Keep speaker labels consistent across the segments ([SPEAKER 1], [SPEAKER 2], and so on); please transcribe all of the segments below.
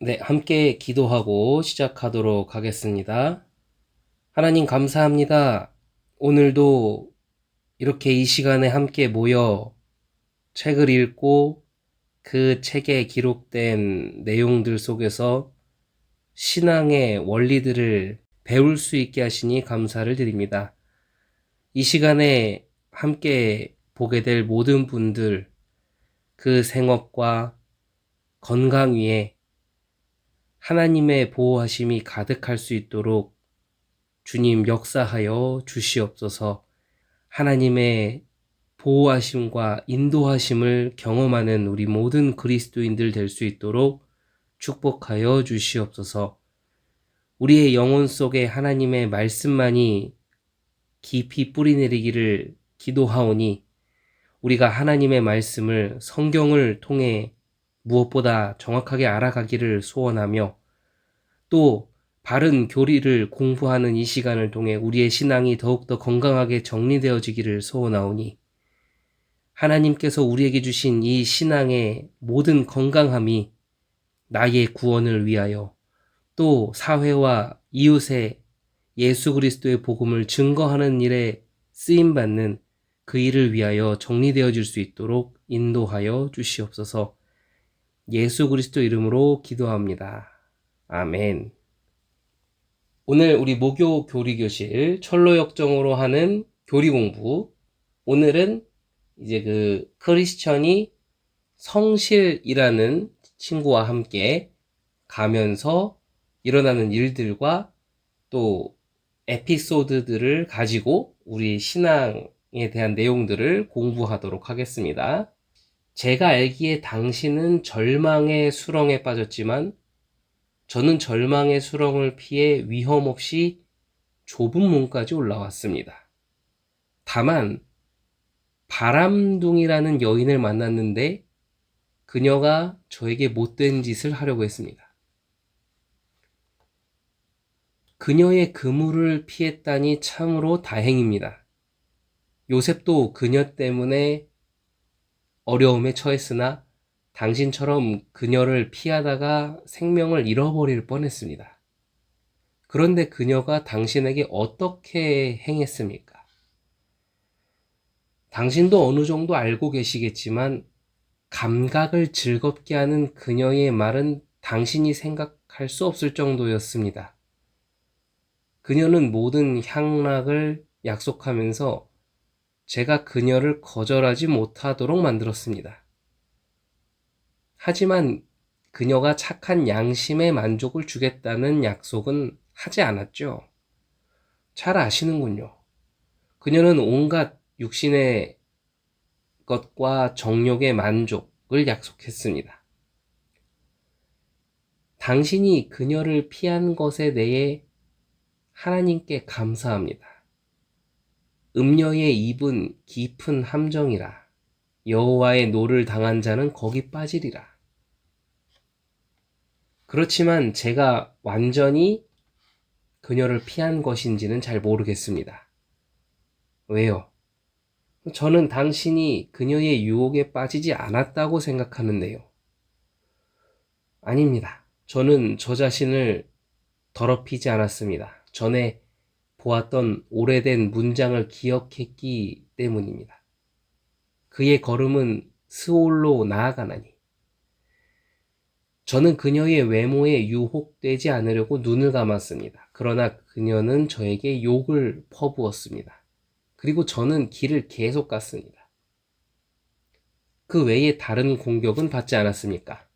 [SPEAKER 1] 네, 함께 기도하고 시작하도록 하겠습니다. 하나님 감사합니다. 오늘도 이렇게 이 시간에 함께 모여 책을 읽고 그 책에 기록된 내용들 속에서 신앙의 원리들을 배울 수 있게 하시니 감사를 드립니다. 이 시간에 함께 보게 될 모든 분들, 그 생업과 건강 위에 하나님의 보호하심이 가득할 수 있도록 주님 역사하여 주시옵소서. 하나님의 보호하심과 인도하심을 경험하는 우리 모든 그리스도인들 될 수 있도록 축복하여 주시옵소서. 우리의 영혼 속에 하나님의 말씀만이 깊이 뿌리내리기를 기도하오니 우리가 하나님의 말씀을 성경을 통해 무엇보다 정확하게 알아가기를 소원하며 또 바른 교리를 공부하는 이 시간을 통해 우리의 신앙이 더욱더 건강하게 정리되어지기를 소원하오니 하나님께서 우리에게 주신 이 신앙의 모든 건강함이 나의 구원을 위하여 또 사회와 이웃에 예수 그리스도의 복음을 증거하는 일에 쓰임받는 그 일을 위하여 정리되어질 수 있도록 인도하여 주시옵소서. 예수 그리스도 이름으로 기도합니다. 아멘. 오늘 우리 모교 교리교실 철로 역정으로 하는 교리 공부. 오늘은 이제 그 크리스천이 성실이라는 친구와 함께 가면서 일어나는 일들과 또 에피소드들을 가지고 우리 신앙에 대한 내용들을 공부하도록 하겠습니다. 제가 알기에 당신은 절망의 수렁에 빠졌지만 저는 절망의 수렁을 피해 위험 없이 좁은 문까지 올라왔습니다. 다만 바람둥이라는 여인을 만났는데 그녀가 저에게 못된 짓을 하려고 했습니다. 그녀의 그물을 피했다니 참으로 다행입니다. 요셉도 그녀 때문에 어려움에 처했으나 당신처럼 그녀를 피하다가 생명을 잃어버릴 뻔했습니다. 그런데 그녀가 당신에게 어떻게 행했습니까? 당신도 어느 정도 알고 계시겠지만 감각을 즐겁게 하는 그녀의 말은 당신이 생각할 수 없을 정도였습니다. 그녀는 모든 향락을 약속하면서 제가 그녀를 거절하지 못하도록 만들었습니다. 하지만 그녀가 착한 양심의 만족을 주겠다는 약속은 하지 않았죠. 잘 아시는군요. 그녀는 온갖 육신의 것과 정욕의 만족을 약속했습니다. 당신이 그녀를 피한 것에 대해 하나님께 감사합니다. 음녀의 입은 깊은 함정이라 여호와의 노를 당한 자는 거기 빠지리라. 그렇지만 제가 완전히 그녀를 피한 것인지는 잘 모르겠습니다. 왜요? 저는 당신이 그녀의 유혹에 빠지지 않았다고 생각하는데요. 아닙니다. 저는 저 자신을 더럽히지 않았습니다. 전에 보았던 오래된 문장을 기억했기 때문입니다. 그의 걸음은 스올로 나아가나니. 저는 그녀의 외모에 유혹되지 않으려고 눈을 감았습니다. 그러나 그녀는 저에게 욕을 퍼부었습니다. 그리고 저는 길을 계속 갔습니다. 그 외에 다른 공격은 받지 않았습니까?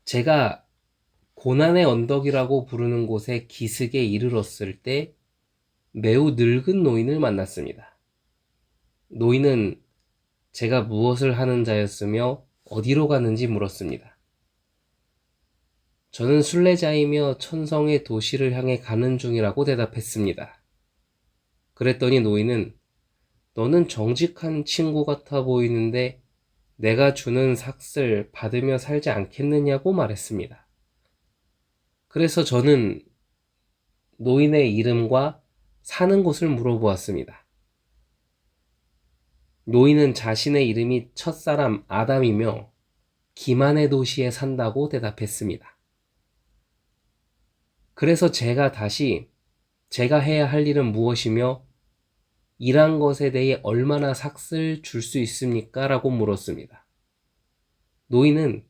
[SPEAKER 1] 제가 고난의 언덕이라고 부르는 곳에 기슭에 이르렀을 때 매우 늙은 노인을 만났습니다. 노인은 제가 무엇을 하는 자였으며 어디로 가는지 물었습니다. 저는 순례자이며 천성의 도시를 향해 가는 중이라고 대답했습니다. 그랬더니 노인은 너는 정직한 친구 같아 보이는데 내가 주는 삭을 받으며 살지 않겠느냐고 말했습니다. 그래서 저는 노인의 이름과 사는 곳을 물어보았습니다. 노인은 자신의 이름이 첫사람 아담이며 기만의 도시에 산다고 대답했습니다. 그래서 제가 다시 제가 해야 할 일은 무엇이며 일한 것에 대해 얼마나 삭을 줄 수 있습니까? 라고 물었습니다. 노인은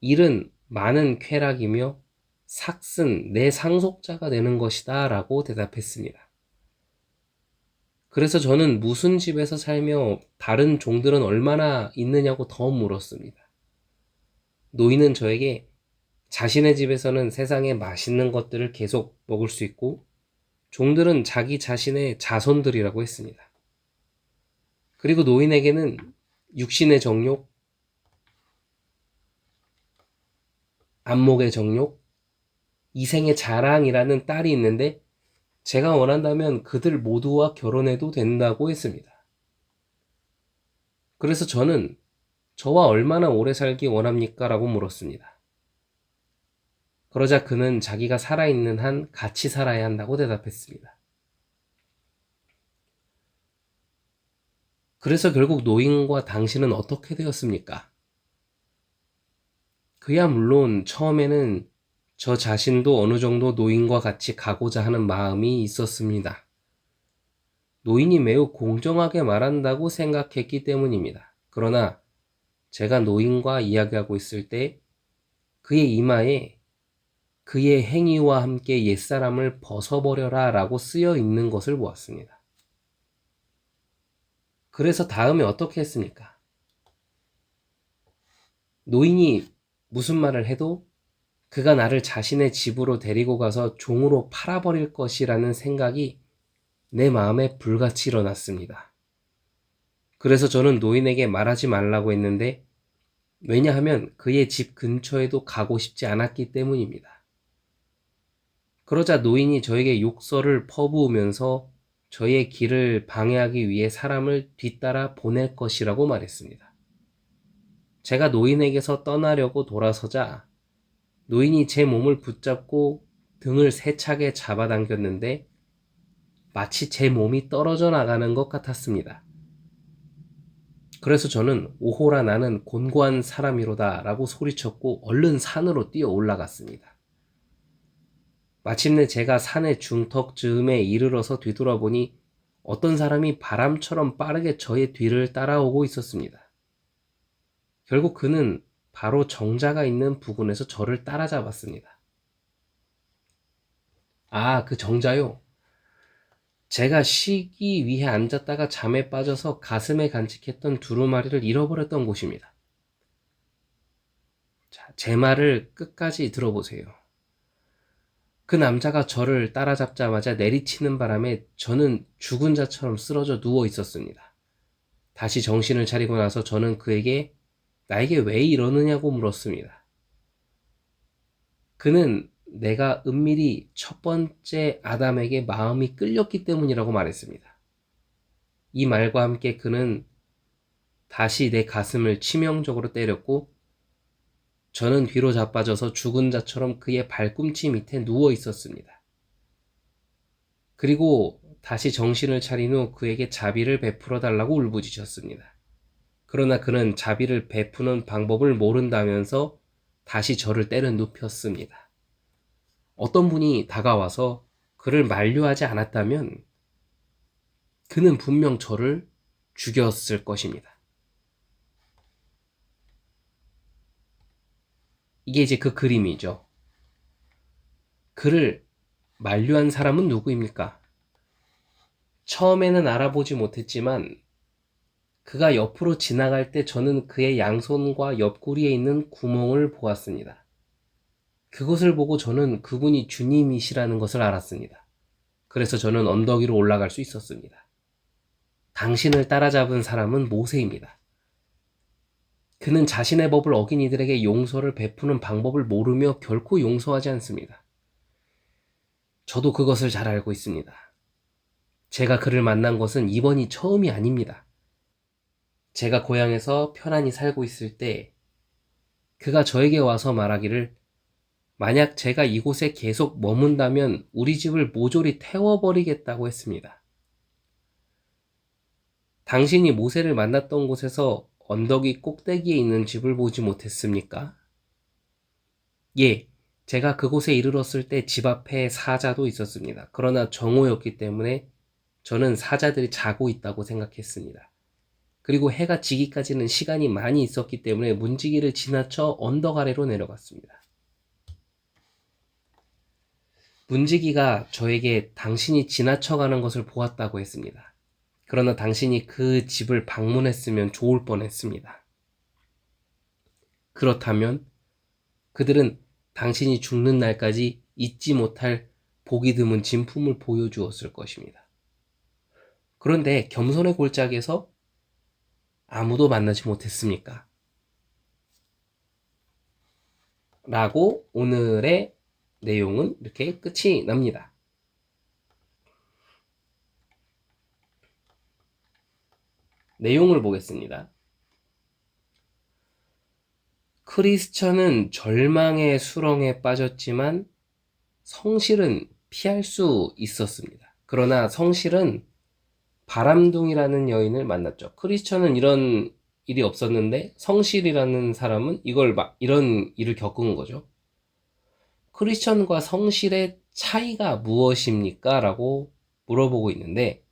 [SPEAKER 1] 일은 많은 쾌락이며 삭은 내 상속자가 되는 것이다 라고 대답했습니다. 그래서 저는 무슨 집에서 살며 다른 종들은 얼마나 있느냐고 더 물었습니다. 노인은 저에게 자신의 집에서는 세상에 맛있는 것들을 계속 먹을 수 있고 종들은 자기 자신의 자손들이라고 했습니다. 그리고 노인에게는 육신의 정욕, 안목의 정욕, 이생의 자랑이라는 딸이 있는데 제가 원한다면 그들 모두와 결혼해도 된다고 했습니다. 그래서 저는 저와 얼마나 오래 살기 원합니까? 라고 물었습니다. 그러자 그는 자기가 살아있는 한 같이 살아야 한다고 대답했습니다. 그래서 결국 노인과 당신은 어떻게 되었습니까? 그야 물론 처음에는 저 자신도 어느 정도 노인과 같이 가고자 하는 마음이 있었습니다. 노인이 매우 공정하게 말한다고 생각했기 때문입니다. 그러나 제가 노인과 이야기하고 있을 때 그의 이마에 그의 행위와 함께 옛사람을 벗어버려라 라고 쓰여 있는 것을 보았습니다. 그래서 다음에 어떻게 했습니까? 노인이 무슨 말을 해도 그가 나를 자신의 집으로 데리고 가서 종으로 팔아버릴 것이라는 생각이 내 마음에 불같이 일어났습니다. 그래서 저는 노인에게 말하지 말라고 했는데 왜냐하면 그의 집 근처에도 가고 싶지 않았기 때문입니다. 그러자 노인이 저에게 욕설을 퍼부으면서 저의 길을 방해하기 위해 사람을 뒤따라 보낼 것이라고 말했습니다. 제가 노인에게서 떠나려고 돌아서자 노인이 제 몸을 붙잡고 등을 세차게 잡아당겼는데 마치 제 몸이 떨어져 나가는 것 같았습니다. 그래서 저는 오호라 나는 곤고한 사람이로다 라고 소리쳤고 얼른 산으로 뛰어 올라갔습니다. 마침내 제가 산의 중턱 즈음에 이르러서 뒤돌아보니 어떤 사람이 바람처럼 빠르게 저의 뒤를 따라오고 있었습니다. 결국 그는 바로 정자가 있는 부근에서 저를 따라잡았습니다. 아, 그 정자요. 제가 쉬기 위해 앉았다가 잠에 빠져서 가슴에 간직했던 두루마리를 잃어버렸던 곳입니다. 자, 제 말을 끝까지 들어보세요. 그 남자가 저를 따라잡자마자 내리치는 바람에 저는 죽은 자처럼 쓰러져 누워 있었습니다. 다시 정신을 차리고 나서 저는 그에게 나에게 왜 이러느냐고 물었습니다. 그는 내가 은밀히 첫 번째 아담에게 마음이 끌렸기 때문이라고 말했습니다. 이 말과 함께 그는 다시 내 가슴을 치명적으로 때렸고 저는 뒤로 자빠져서 죽은 자처럼 그의 발꿈치 밑에 누워 있었습니다. 그리고 다시 정신을 차린 후 그에게 자비를 베풀어 달라고 울부짖었습니다. 그러나 그는 자비를 베푸는 방법을 모른다면서 다시 저를 때려 눕혔습니다. 어떤 분이 다가와서 그를 만류하지 않았다면 그는 분명 저를 죽였을 것입니다. 이게 이제 그 그림이죠. 그를 만류한 사람은 누구입니까? 처음에는 알아보지 못했지만 그가 옆으로 지나갈 때 저는 그의 양손과 옆구리에 있는 구멍을 보았습니다. 그것을 보고 저는 그분이 주님이시라는 것을 알았습니다. 그래서 저는 언덕 위로 올라갈 수 있었습니다. 당신을 따라잡은 사람은 모세입니다. 그는 자신의 법을 어긴 이들에게 용서를 베푸는 방법을 모르며 결코 용서하지 않습니다. 저도 그것을 잘 알고 있습니다. 제가 그를 만난 것은 이번이 처음이 아닙니다. 제가 고향에서 편안히 살고 있을 때 그가 저에게 와서 말하기를 만약 제가 이곳에 계속 머문다면 우리 집을 모조리 태워버리겠다고 했습니다. 당신이 모세를 만났던 곳에서 언덕이 꼭대기에 있는 집을 보지 못했습니까? 예, 제가 그곳에 이르렀을 때 집 앞에 사자도 있었습니다. 그러나 정오였기 때문에 저는 사자들이 자고 있다고 생각했습니다. 그리고 해가 지기까지는 시간이 많이 있었기 때문에 문지기를 지나쳐 언덕 아래로 내려갔습니다. 문지기가 저에게 당신이 지나쳐가는 것을 보았다고 했습니다. 그러나 당신이 그 집을 방문했으면 좋을 뻔했습니다. 그렇다면 그들은 당신이 죽는 날까지 잊지 못할 보기 드문 진품을 보여주었을 것입니다. 그런데 겸손의 골짜기에서 아무도 만나지 못했습니까? 라고 오늘의 내용은 이렇게 끝이 납니다. 내용을 보겠습니다. 크리스천은 절망의 수렁에 빠졌지만 성실은 피할 수 있었습니다. 그러나 성실은 바람둥이라는 여인을 만났죠. 크리스천은 이런 일이 없었는데 성실이라는 사람은 이런 일을 겪은 거죠. 크리스천과 성실의 차이가 무엇입니까? 라고 물어보고 있는데,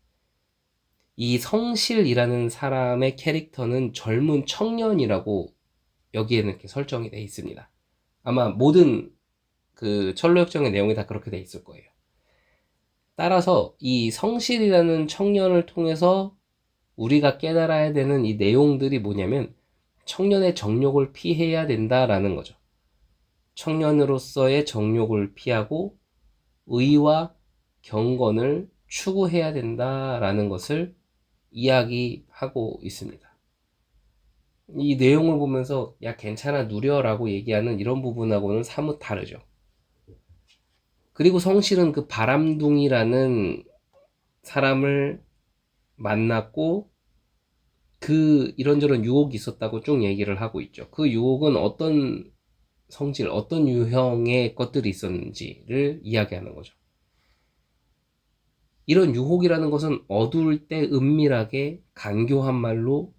[SPEAKER 1] 이 성실이라는 사람의 캐릭터는 젊은 청년이라고 여기에는 이렇게 설정이 되어 있습니다. 아마 모든 그 철로역정의 내용이 다 그렇게 되어 있을 거예요. 따라서 이 성실이라는 청년을 통해서 우리가 깨달아야 되는 이 내용들이 뭐냐면 청년의 정욕을 피해야 된다라는 거죠. 청년으로서의 정욕을 피하고 의와 경건을 추구해야 된다라는 것을 이야기하고 있습니다. 이 내용을 보면서 야 괜찮아 누려라고 얘기하는 이런 부분하고는 사뭇 다르죠. 그리고 성실은 그 바람둥이라는 사람을 만났고 그 이런저런 유혹이 있었다고 쭉 얘기를 하고 있죠. 그 유혹은 어떤 성질, 어떤 유형의 것들이 있었는지를 이야기하는 거죠. 이런 유혹이라는 것은 어두울 때 은밀하게 간교한 말로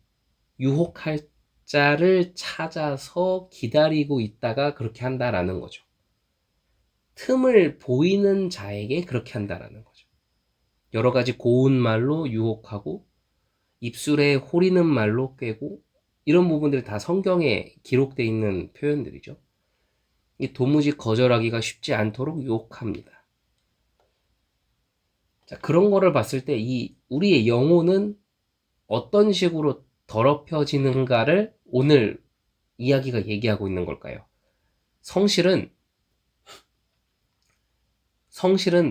[SPEAKER 1] 유혹할 자를 찾아서 기다리고 있다가 그렇게 한다라는 거죠. 틈을 보이는 자에게 그렇게 한다라는 거죠. 여러 가지 고운 말로 유혹하고 입술에 호리는 말로 꿰고 이런 부분들이 다 성경에 기록되어 있는 표현들이죠. 도무지 거절하기가 쉽지 않도록 유혹합니다. 자, 그런 거를 봤을 때 우리의 영혼은 어떤 식으로 더럽혀지는가를 오늘 이야기가 얘기하고 있는 걸까요? 성실은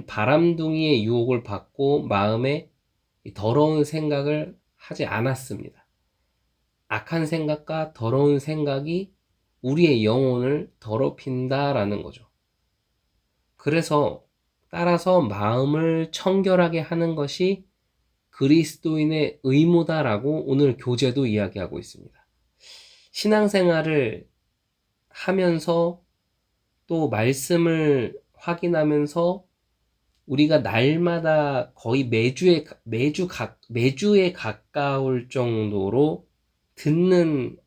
[SPEAKER 1] 바람둥이의 유혹을 받고 마음에 더러운 생각을 하지 않았습니다. 악한 생각과 더러운 생각이 우리의 영혼을 더럽힌다라는 거죠. 따라서 마음을 청결하게 하는 것이 그리스도인의 의무다라고 오늘 교재도 이야기하고 있습니다. 신앙생활을 하면서 또 말씀을 확인하면서 우리가 날마다 거의 매주에 가까울 정도로 듣는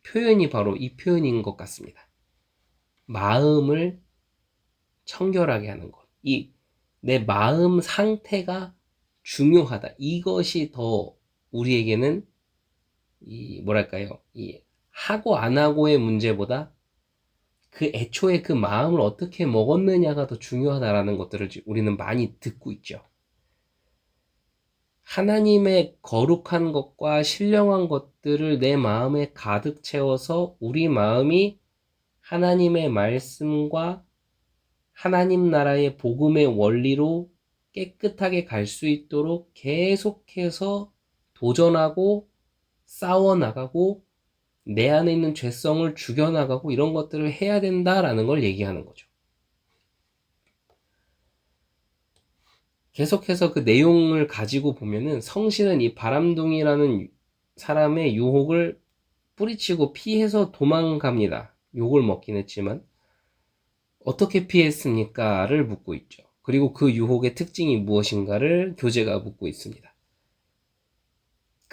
[SPEAKER 1] 표현이 바로 이 표현인 것 같습니다. 마음을 청결하게 하는 것. 내 마음 상태가 중요하다. 이것이 더 우리에게는 하고 안 하고의 문제보다 그 애초에 그 마음을 어떻게 먹었느냐가 더 중요하다라는 것들을 우리는 많이 듣고 있죠. 하나님의 거룩한 것과 신령한 것들을 내 마음에 가득 채워서 우리 마음이 하나님의 말씀과 하나님 나라의 복음의 원리로 깨끗하게 갈 수 있도록 계속해서 도전하고 싸워나가고 내 안에 있는 죄성을 죽여나가고 이런 것들을 해야 된다라는 걸 얘기하는 거죠. 계속해서 그 내용을 가지고 보면은 성실은 이 바람둥이라는 사람의 유혹을 뿌리치고 피해서 도망갑니다. 욕을 먹긴 했지만 어떻게 피했습니까?를 묻고 있죠. 그리고 그 유혹의 특징이 무엇인가를 교재가 묻고 있습니다.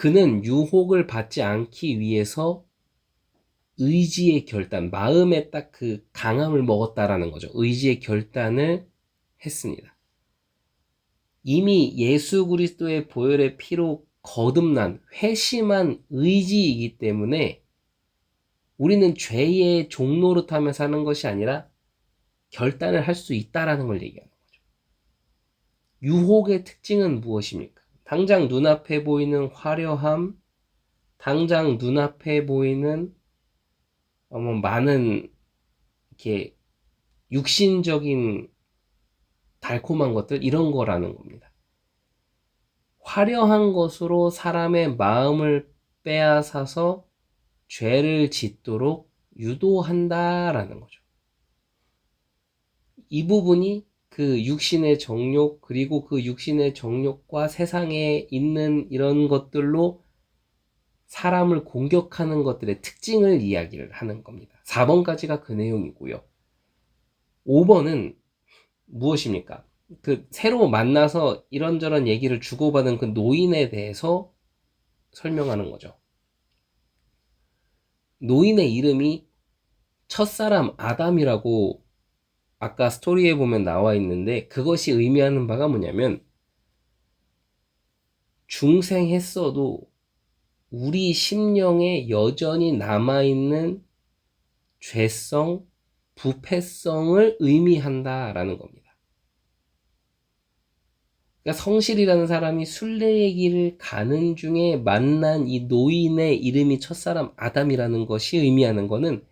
[SPEAKER 1] 그는 유혹을 받지 않기 위해서 의지의 결단, 마음에 딱 그 강함을 먹었다라는 거죠. 의지의 결단을 했습니다. 이미 예수 그리스도의 보혈의 피로 거듭난 회심한 의지이기 때문에 우리는 죄의 종노릇하며 사는 것이 아니라 결단을 할 수 있다라는 걸 얘기하는 거죠. 유혹의 특징은 무엇입니까? 당장 눈앞에 보이는 화려함, 당장 눈앞에 보이는 많은 이렇게 육신적인 달콤한 것들, 이런 거라는 겁니다. 화려한 것으로 사람의 마음을 빼앗아서 죄를 짓도록 유도한다라는 거죠. 이 부분이 그 육신의 정욕, 그리고 그 육신의 정욕과 세상에 있는 이런 것들로 사람을 공격하는 것들의 특징을 이야기를 하는 겁니다. 4번까지가 그 내용이고요. 5번은 무엇입니까? 그 새로 만나서 이런저런 얘기를 주고받은 그 노인에 대해서 설명하는 거죠. 노인의 이름이 첫사람 아담이라고 아까 스토리에 보면 나와 있는데, 그것이 의미하는 바가 뭐냐면 중생했어도 우리 심령에 여전히 남아있는 죄성, 부패성을 의미한다라는 겁니다. 그러니까 성실이라는 사람이 순례의 길을 가는 중에 만난 이 노인의 이름이 첫사람 아담이라는 것이 의미하는 것은,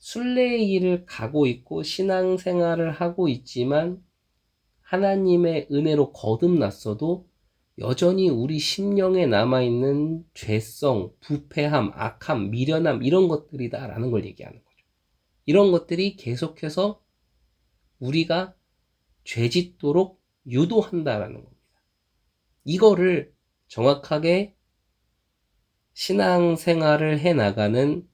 [SPEAKER 1] 순례의 길을 가고 있고 신앙생활을 하고 있지만 하나님의 은혜로 거듭났어도 여전히 우리 심령에 남아있는 죄성, 부패함, 악함, 미련함, 이런 것들이다 라는 걸 얘기하는 거죠. 이런 것들이 계속해서 우리가 죄짓도록 유도한다라는 겁니다. 이거를 정확하게 신앙생활을 해나가는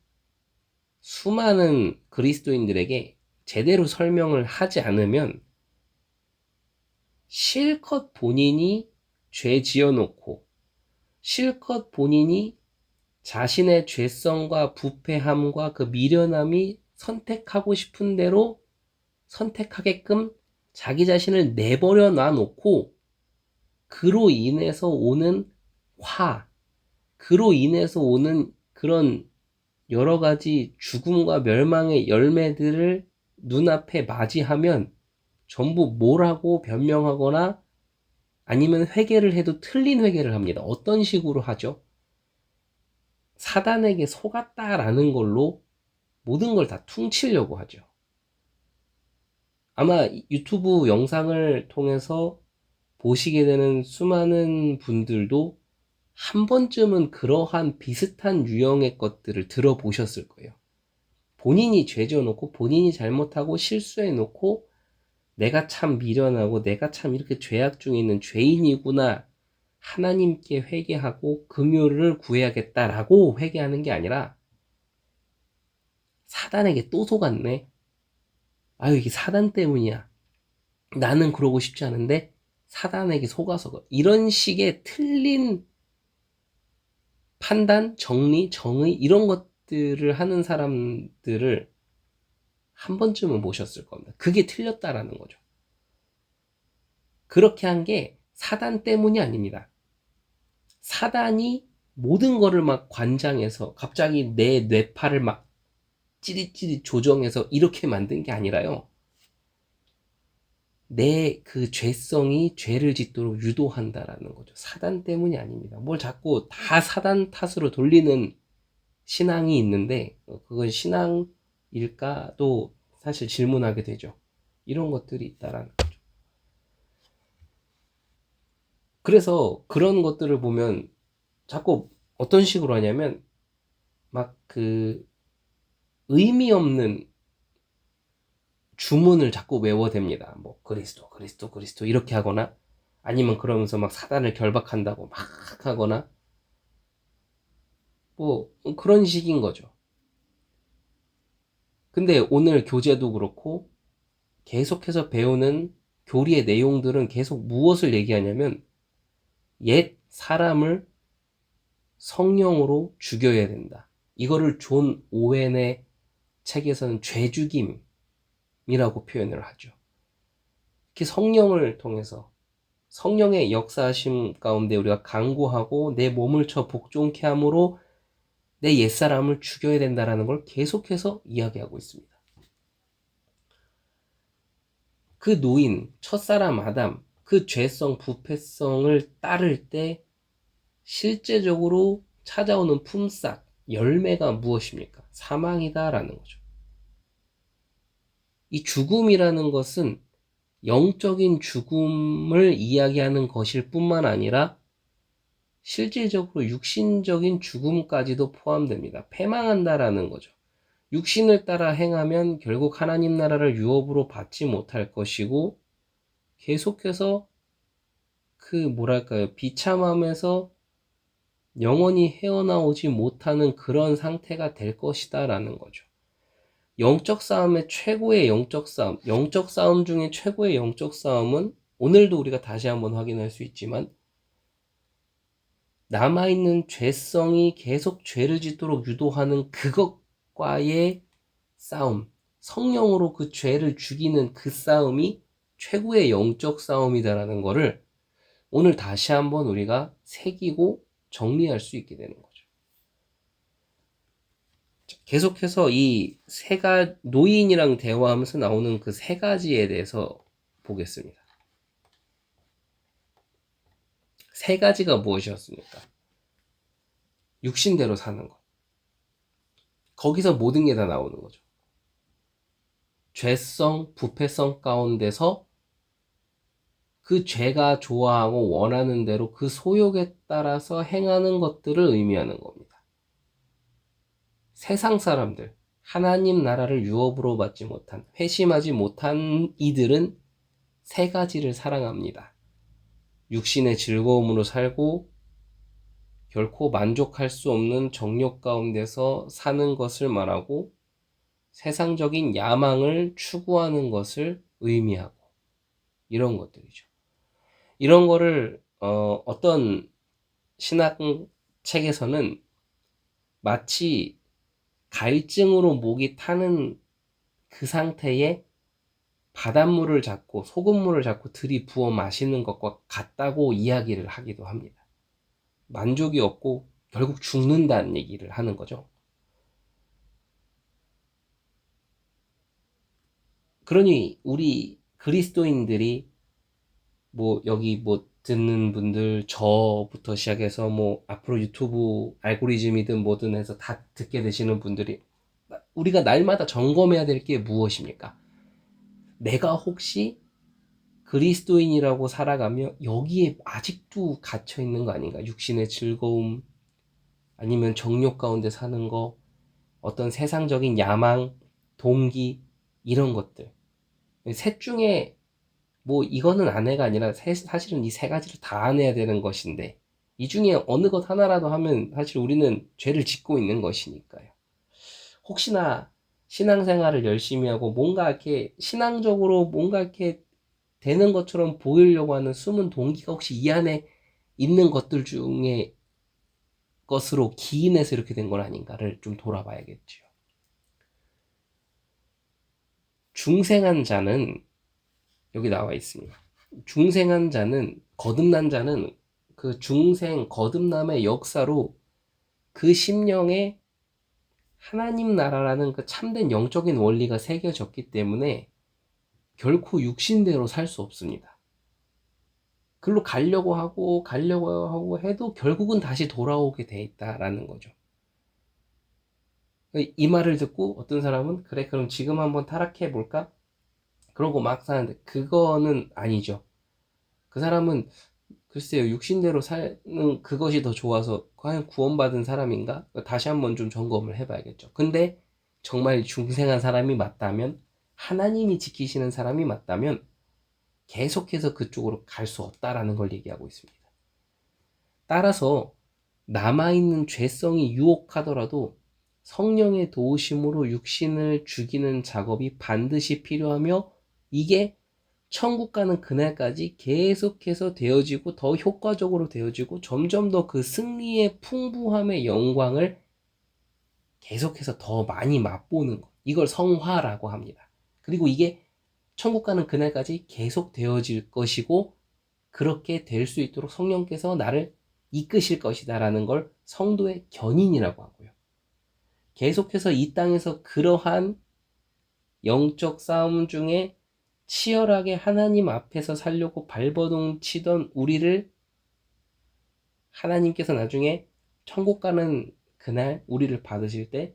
[SPEAKER 1] 수많은 그리스도인들에게 제대로 설명을 하지 않으면 실컷 본인이 죄 지어놓고 실컷 본인이 자신의 죄성과 부패함과 그 미련함이 선택하고 싶은 대로 선택하게끔 자기 자신을 내버려 놔놓고, 그로 인해서 오는 그로 인해서 오는 그런 여러 가지 죽음과 멸망의 열매들을 눈앞에 맞이하면 전부 뭐라고 변명하거나 아니면 회개를 해도 틀린 회개를 합니다. 어떤 식으로 하죠? 사단에게 속았다라는 걸로 모든 걸 다 퉁치려고 하죠. 아마 유튜브 영상을 통해서 보시게 되는 수많은 분들도 한 번쯤은 그러한 비슷한 유형의 것들을 들어보셨을 거예요. 본인이 죄 지어놓고 본인이 잘못하고 실수해놓고 내가 참 미련하고 내가 참 이렇게 죄악 중에 있는 죄인이구나, 하나님께 회개하고 긍휼을 구해야겠다라고 회개하는 게 아니라 사단에게 또 속았네, 아유 이게 사단 때문이야, 나는 그러고 싶지 않은데 사단에게 속아서, 이런 식의 틀린 판단, 정리, 정의, 이런 것들을 하는 사람들을 한 번쯤은 보셨을 겁니다. 그게 틀렸다라는 거죠. 그렇게 한 게 사단 때문이 아닙니다. 사단이 모든 거를 막 관장해서 갑자기 내 뇌파를 막 찌릿찌릿 조정해서 이렇게 만든 게 아니라요, 내 그 죄성이 죄를 짓도록 유도한다라는 거죠. 사단 때문이 아닙니다. 뭘 자꾸 다 사단 탓으로 돌리는 신앙이 있는데 그건 신앙일까도 사실 질문하게 되죠. 이런 것들이 있다라는 거죠. 그래서 그런 것들을 보면 자꾸 어떤 식으로 하냐면 막 그 의미 없는 주문을 자꾸 외워댑니다. 뭐 그리스도 그리스도 그리스도 이렇게 하거나, 아니면 그러면서 막 사단을 결박한다고 막 하거나, 뭐 그런 식인 거죠. 근데 오늘 교재도 그렇고 계속해서 배우는 교리의 내용들은 계속 무엇을 얘기하냐면 옛 사람을 성령으로 죽여야 된다. 이거를 존 오웬의 책에서는 죄죽임이라고 표현을 하죠. 이렇게 성령을 통해서 성령의 역사하심 가운데 우리가 강구하고 내 몸을 쳐 복종케 함으로 내 옛사람을 죽여야 된다는 걸 계속해서 이야기하고 있습니다. 그 노인, 첫사람 아담, 그 죄성, 부패성을 따를 때 실제적으로 찾아오는 품삯, 열매가 무엇입니까? 사망이다라는 거죠. 이 죽음이라는 것은 영적인 죽음을 이야기하는 것일 뿐만 아니라 실질적으로 육신적인 죽음까지도 포함됩니다. 패망한다라는 거죠. 육신을 따라 행하면 결국 하나님 나라를 유업으로 받지 못할 것이고 계속해서 비참함에서 영원히 헤어나오지 못하는 그런 상태가 될 것이다 라는 거죠. 영적 싸움의 최고의 영적 싸움 중에 최고의 영적 싸움은 오늘도 우리가 다시 한번 확인할 수 있지만 남아있는 죄성이 계속 죄를 짓도록 유도하는 그것과의 싸움, 성령으로 그 죄를 죽이는 그 싸움이 최고의 영적 싸움이다라는 것을 오늘 다시 한번 우리가 새기고 정리할 수 있게 되는 거죠. 계속해서 이 노인이랑 대화하면서 나오는 그 세 가지에 대해서 보겠습니다. 세 가지가 무엇이었습니까? 육신대로 사는 것. 거기서 모든 게 다 나오는 거죠. 죄성, 부패성 가운데서 그 죄가 좋아하고 원하는 대로 그 소욕에 따라서 행하는 것들을 의미하는 겁니다. 세상 사람들, 하나님 나라를 유업으로 받지 못한, 회심하지 못한 이들은 세 가지를 사랑합니다. 육신의 즐거움으로 살고 결코 만족할 수 없는 정욕 가운데서 사는 것을 말하고 세상적인 야망을 추구하는 것을 의미하고 이런 것들이죠. 이런 거를 어떤 신학책에서는 마치 갈증으로 목이 타는 그 상태에 바닷물을 잡고 소금물을 잡고 들이부어 마시는 것과 같다고 이야기를 하기도 합니다. 만족이 없고 결국 죽는다는 얘기를 하는 거죠. 그러니 우리 그리스도인들이 여기 듣는 분들 저부터 시작해서 앞으로 유튜브 알고리즘이든 뭐든 해서 다 듣게 되시는 분들이 우리가 날마다 점검해야 될 게 무엇입니까? 내가 혹시 그리스도인이라고 살아가며 여기에 아직도 갇혀 있는 거 아닌가? 육신의 즐거움 아니면 정욕 가운데 사는 거, 어떤 세상적인 야망, 동기 이런 것들. 셋 중에 이거는 안 해가 아니라 사실은 이 세 가지를 다 안 해야 되는 것인데 이 중에 어느 것 하나라도 하면 사실 우리는 죄를 짓고 있는 것이니까요. 혹시나 신앙생활을 열심히 하고 뭔가 이렇게 신앙적으로 뭔가 이렇게 되는 것처럼 보이려고 하는 숨은 동기가 혹시 이 안에 있는 것들 중에 것으로 기인해서 이렇게 된 건 아닌가를 좀 돌아봐야겠죠. 중생한 자는 여기 나와 있습니다. 중생한 자는, 거듭난 자는 그 중생 거듭남의 역사로 그 심령에 하나님 나라라는 그 참된 영적인 원리가 새겨졌기 때문에 결코 육신대로 살 수 없습니다. 글로 가려고 하고 해도 결국은 다시 돌아오게 돼 있다라는 거죠. 이 말을 듣고 어떤 사람은 그래 그럼 지금 한번 타락해 볼까? 그러고 막 사는데 그거는 아니죠. 그 사람은 글쎄요, 육신대로 사는 그것이 더 좋아서 과연 구원받은 사람인가? 다시 한번 좀 점검을 해봐야겠죠. 근데 정말 중생한 사람이 맞다면, 하나님이 지키시는 사람이 맞다면 계속해서 그쪽으로 갈 수 없다라는 걸 얘기하고 있습니다. 따라서 남아있는 죄성이 유혹하더라도 성령의 도우심으로 육신을 죽이는 작업이 반드시 필요하며 이게 천국 가는 그날까지 계속해서 되어지고 더 효과적으로 되어지고 점점 더 그 승리의 풍부함의 영광을 계속해서 더 많이 맛보는 것. 이걸 성화라고 합니다. 그리고 이게 천국 가는 그날까지 계속 되어질 것이고 그렇게 될 수 있도록 성령께서 나를 이끄실 것이다라는 걸 성도의 견인이라고 하고요. 계속해서 이 땅에서 그러한 영적 싸움 중에 치열하게 하나님 앞에서 살려고 발버둥 치던 우리를 하나님께서 나중에 천국 가는 그날 우리를 받으실 때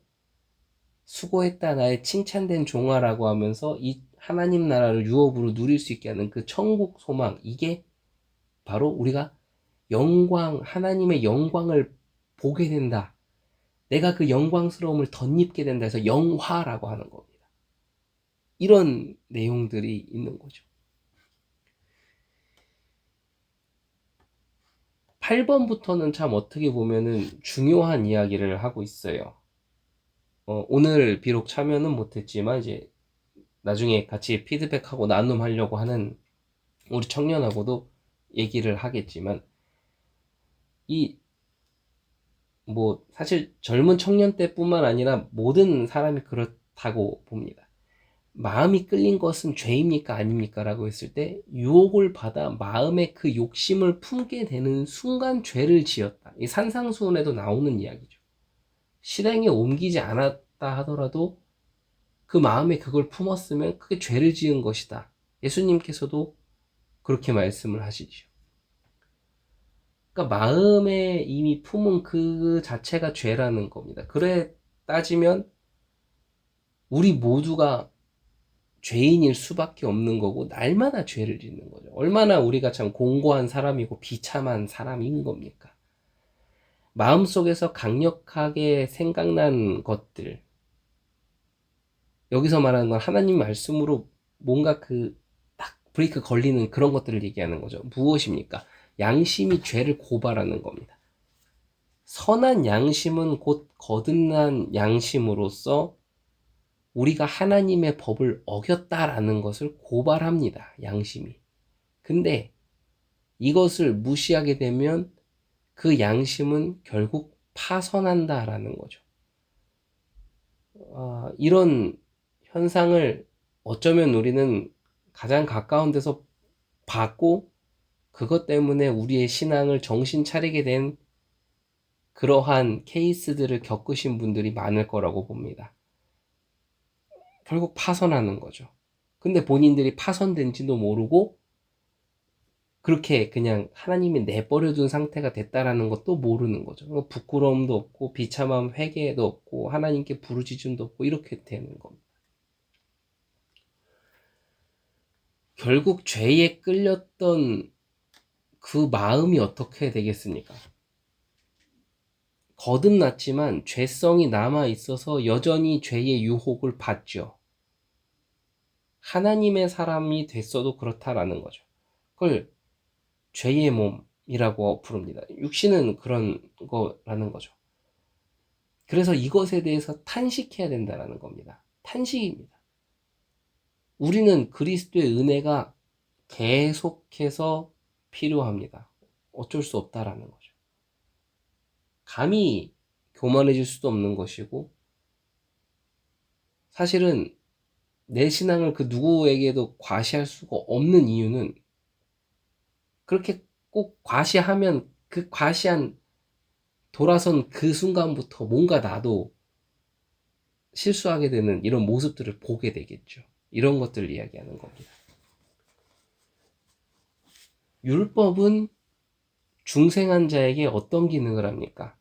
[SPEAKER 1] 수고했다 나의 칭찬된 종아라고 하면서 이 하나님 나라를 유업으로 누릴 수 있게 하는 그 천국 소망, 이게 바로 우리가 영광, 하나님의 영광을 보게 된다. 내가 그 영광스러움을 덧입게 된다 해서 영화라고 하는 겁니다. 이런 내용들이 있는 거죠. 8번부터는 참 어떻게 보면은 중요한 이야기를 하고 있어요. 오늘 비록 참여는 못했지만 이제 나중에 같이 피드백하고 나눔하려고 하는 우리 청년하고도 얘기를 하겠지만 이 뭐 사실 젊은 청년 때뿐만 아니라 모든 사람이 그렇다고 봅니다. 마음이 끌린 것은 죄입니까 아닙니까 라고 했을 때 유혹을 받아 마음의 그 욕심을 품게 되는 순간 죄를 지었다. 이 산상수훈에도 나오는 이야기죠. 실행에 옮기지 않았다 하더라도 그 마음에 그걸 품었으면 그게 죄를 지은 것이다. 예수님께서도 그렇게 말씀을 하시죠. 그러니까 마음에 이미 품은 그 자체가 죄라는 겁니다. 그래 따지면 우리 모두가 죄인일 수밖에 없는 거고 날마다 죄를 짓는 거죠. 얼마나 우리가 참 공고한 사람이고 비참한 사람인 겁니까? 마음속에서 강력하게 생각난 것들, 여기서 말하는 건 하나님 말씀으로 뭔가 그 딱 브레이크 걸리는 그런 것들을 얘기하는 거죠. 무엇입니까? 양심이 죄를 고발하는 겁니다. 선한 양심은 곧 거듭난 양심으로서 우리가 하나님의 법을 어겼다라는 것을 고발합니다. 양심이. 근데 이것을 무시하게 되면 그 양심은 결국 파선한다라는 거죠. 이런 현상을 어쩌면 우리는 가장 가까운 데서 봤고 그것 때문에 우리의 신앙을 정신 차리게 된 그러한 케이스들을 겪으신 분들이 많을 거라고 봅니다. 결국 파선하는 거죠. 근데 본인들이 파선된지도 모르고 그렇게 그냥 하나님이 내버려둔 상태가 됐다라는 것도 모르는 거죠. 부끄러움도 없고 비참함 회개도 없고 하나님께 부르짖음도 없고 이렇게 되는 겁니다. 결국 죄에 끌렸던 그 마음이 어떻게 되겠습니까? 거듭났지만 죄성이 남아 있어서 여전히 죄의 유혹을 받죠. 하나님의 사람이 됐어도 그렇다라는 거죠. 그걸 죄의 몸이라고 부릅니다. 육신은 그런 거라는 거죠. 그래서 이것에 대해서 탄식해야 된다는 겁니다. 탄식입니다. 우리는 그리스도의 은혜가 계속해서 필요합니다. 어쩔 수 없다라는 거죠. 감히 교만해질 수도 없는 것이고 사실은 내 신앙을 그 누구에게도 과시할 수가 없는 이유는 그렇게 꼭 과시하면 그 과시한 돌아선 그 순간부터 뭔가 나도 실수하게 되는 이런 모습들을 보게 되겠죠. 이런 것들을 이야기하는 겁니다. 율법은 중생한 자에게 어떤 기능을 합니까?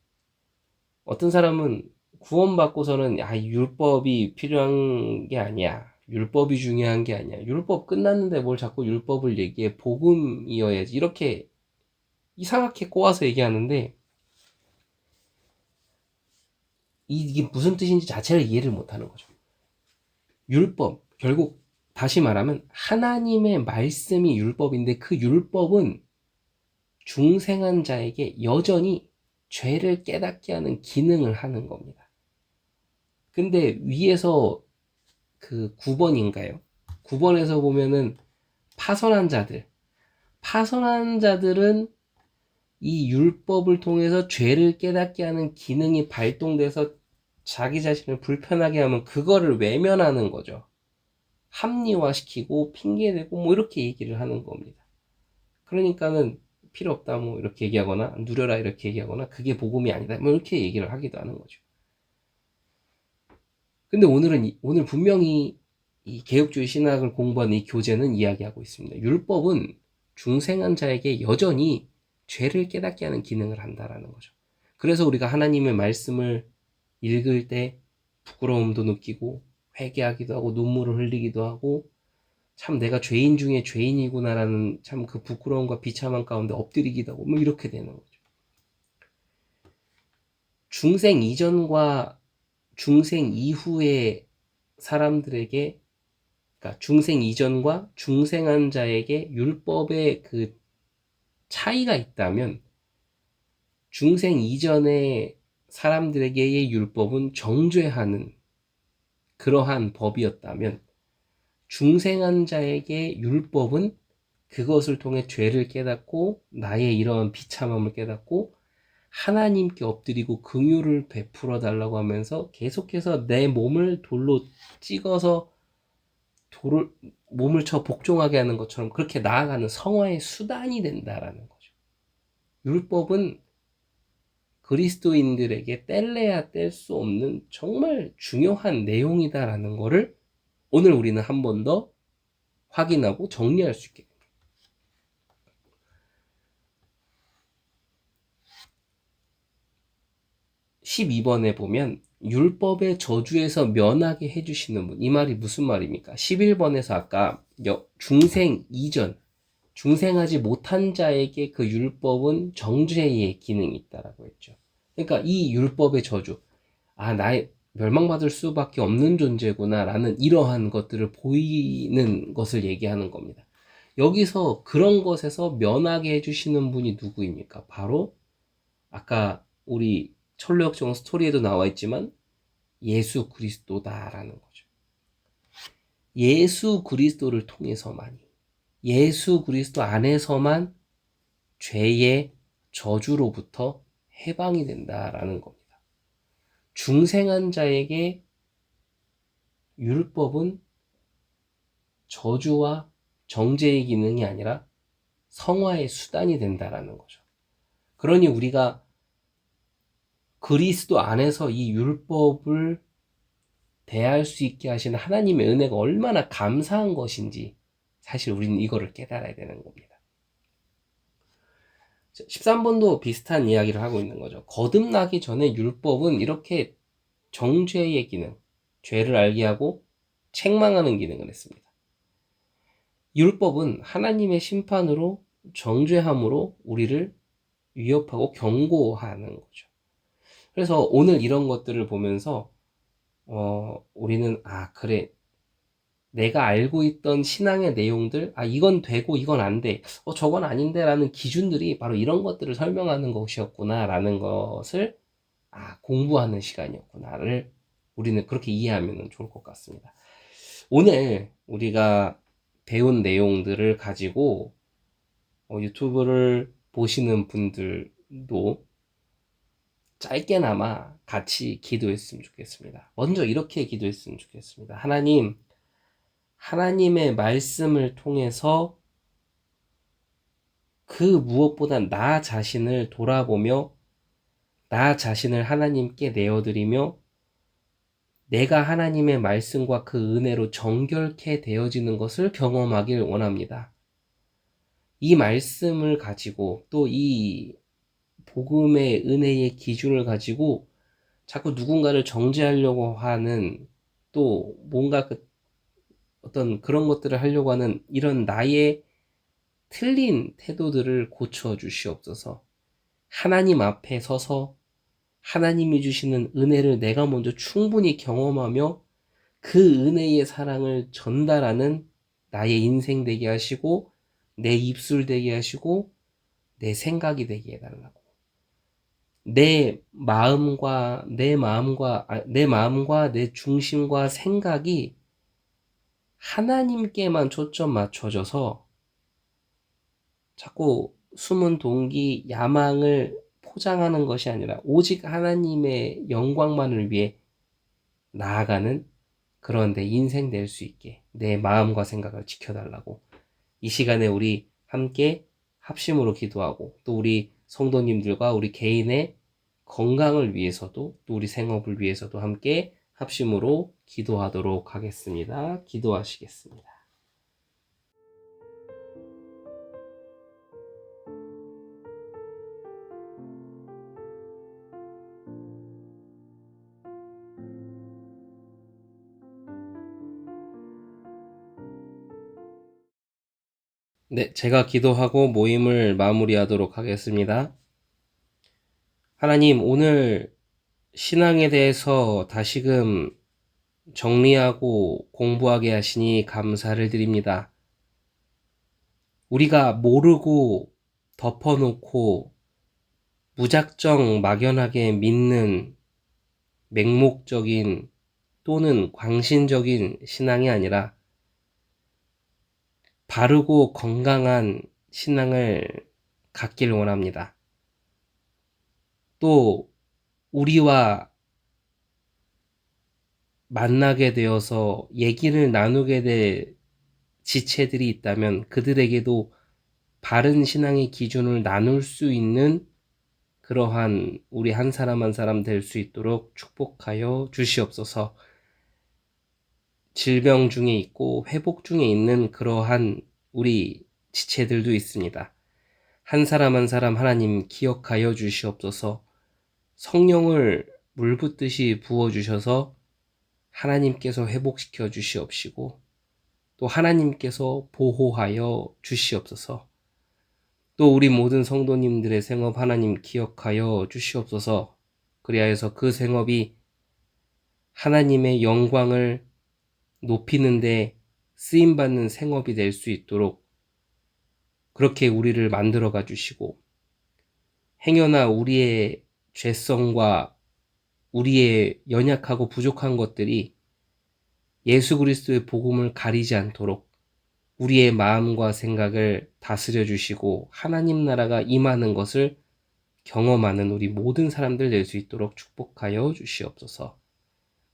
[SPEAKER 1] 어떤 사람은 구원받고서는 율법이 필요한 게 아니야. 율법이 중요한 게 아니야. 율법 끝났는데 뭘 자꾸 율법을 얘기해. 복음이어야지. 이렇게 이상하게 꼬아서 얘기하는데 이게 무슨 뜻인지 자체를 이해를 못하는 거죠. 율법, 결국 다시 말하면 하나님의 말씀이 율법인데 그 율법은 중생한 자에게 여전히 죄를 깨닫게 하는 기능을 하는 겁니다. 근데 위에서 그 9번인가요? 9번에서 보면은 파선한 자들. 파선한 자들은 이 율법을 통해서 죄를 깨닫게 하는 기능이 발동돼서 자기 자신을 불편하게 하면 그거를 외면하는 거죠. 합리화시키고 핑계대고 뭐 이렇게 얘기를 하는 겁니다. 그러니까는 필요 없다 뭐 이렇게 얘기하거나 누려라 이렇게 얘기하거나 그게 복음이 아니다 뭐 이렇게 얘기를 하기도 하는 거죠. 근데 오늘 분명히 이 개혁주의 신학을 공부하는 이 교재는 이야기하고 있습니다. 율법은 중생한 자에게 여전히 죄를 깨닫게 하는 기능을 한다라는 거죠. 그래서 우리가 하나님의 말씀을 읽을 때 부끄러움도 느끼고 회개하기도 하고 눈물을 흘리기도 하고 참 내가 죄인 중에 죄인이구나라는 참 그 부끄러움과 비참함 가운데 엎드리기도 하고 뭐 이렇게 되는 거죠. 중생 이전과 중생 이후의 사람들에게, 그러니까 중생 이전과 중생한 자에게 율법의 그 차이가 있다면 중생 이전의 사람들에게의 율법은 정죄하는 그러한 법이었다면 중생한 자에게 율법은 그것을 통해 죄를 깨닫고 나의 이러한 비참함을 깨닫고 하나님께 엎드리고 긍휼을 베풀어 달라고 하면서 계속해서 내 몸을 돌로 찍어서 몸을 쳐 복종하게 하는 것처럼 그렇게 나아가는 성화의 수단이 된다라는 거죠. 율법은 그리스도인들에게 뗄래야 뗄 수 없는 정말 중요한 내용이다라는 것을 오늘 우리는 한 번 더 확인하고 정리할 수 있게 됩니다. 12번에 보면 율법의 저주에서 면하게 해주시는 분, 이 말이 무슨 말입니까? 11번에서 아까 중생 이전, 중생하지 못한 자에게 그 율법은 정죄의 기능이 있다라고 했죠. 그러니까 이 율법의 저주, 나의 멸망받을 수밖에 없는 존재구나 라는 이러한 것들을 보이는 것을 얘기하는 겁니다. 여기서 그런 것에서 면하게 해주시는 분이 누구입니까? 바로 아까 우리 철로역정 스토리에도 나와 있지만 예수 그리스도다라는 거죠. 예수 그리스도를 통해서만이, 예수 그리스도 안에서만 죄의 저주로부터 해방이 된다라는 겁니다. 중생한 자에게 율법은 저주와 정죄의 기능이 아니라 성화의 수단이 된다라는 거죠. 그러니 우리가 그리스도 안에서 이 율법을 대할 수 있게 하신 하나님의 은혜가 얼마나 감사한 것인지 사실 우리는 이거를 깨달아야 되는 겁니다. 13번도 비슷한 이야기를 하고 있는 거죠. 거듭나기 전에 율법은 이렇게 정죄의 기능, 죄를 알게 하고 책망하는 기능을 했습니다. 율법은 하나님의 심판으로 정죄함으로 우리를 위협하고 경고하는 거죠. 그래서 오늘 이런 것들을 보면서 우리는 그래, 내가 알고 있던 신앙의 내용들, 이건 되고 이건 안 돼, 저건 아닌데 라는 기준들이 바로 이런 것들을 설명하는 것이었구나 라는 것을 공부하는 시간이었구나를 우리는 그렇게 이해하면 좋을 것 같습니다. 오늘 우리가 배운 내용들을 가지고 유튜브를 보시는 분들도 짧게나마 같이 기도했으면 좋겠습니다. 먼저 이렇게 기도했으면 좋겠습니다. 하나님, 하나님의 말씀을 통해서 그 무엇보다 나 자신을 돌아보며 나 자신을 하나님께 내어드리며 내가 하나님의 말씀과 그 은혜로 정결케 되어지는 것을 경험하길 원합니다. 이 말씀을 가지고 또 이 복음의 은혜의 기준을 가지고 자꾸 누군가를 정죄하려고 하는, 또 뭔가 어떤 그런 것들을 하려고 하는 이런 나의 틀린 태도들을 고쳐 주시옵소서. 하나님 앞에 서서 하나님이 주시는 은혜를 내가 먼저 충분히 경험하며 그 은혜의 사랑을 전달하는 나의 인생 되게 하시고 내 입술 되게 하시고 내 생각이 되게 해달라고. 내 마음과 내 중심과 생각이 하나님께만 초점 맞춰져서 자꾸 숨은 동기, 야망을 포장하는 것이 아니라 오직 하나님의 영광만을 위해 나아가는 그런 내 인생 될 수 있게 내 마음과 생각을 지켜달라고 이 시간에 우리 함께 합심으로 기도하고 또 우리 성도님들과 우리 개인의 건강을 위해서도 또 우리 생업을 위해서도 함께 합심으로 기도하도록 하겠습니다. 기도하시겠습니다. 네, 제가 기도하고 모임을 마무리하도록 하겠습니다. 하나님, 오늘 신앙에 대해서 다시금 정리하고 공부하게 하시니 감사를 드립니다. 우리가 모르고 덮어놓고 무작정 막연하게 믿는 맹목적인 또는 광신적인 신앙이 아니라 바르고 건강한 신앙을 갖길 원합니다. 또 우리와 만나게 되어서 얘기를 나누게 될 지체들이 있다면 그들에게도 바른 신앙의 기준을 나눌 수 있는 그러한 우리 한 사람 한 사람 될 수 있도록 축복하여 주시옵소서. 질병 중에 있고 회복 중에 있는 그러한 우리 지체들도 있습니다. 한 사람 한 사람 하나님 기억하여 주시옵소서. 성령을 물붓듯이 부어주셔서 하나님께서 회복시켜 주시옵시고 또 하나님께서 보호하여 주시옵소서. 또 우리 모든 성도님들의 생업 하나님 기억하여 주시옵소서. 그리하여서 그 생업이 하나님의 영광을 높이는데 쓰임받는 생업이 될 수 있도록 그렇게 우리를 만들어가 주시고 행여나 우리의 죄성과 우리의 연약하고 부족한 것들이 예수 그리스도의 복음을 가리지 않도록 우리의 마음과 생각을 다스려 주시고 하나님 나라가 임하는 것을 경험하는 우리 모든 사람들 될 수 있도록 축복하여 주시옵소서.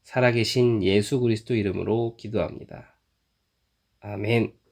[SPEAKER 1] 살아계신 예수 그리스도 이름으로 기도합니다. 아멘.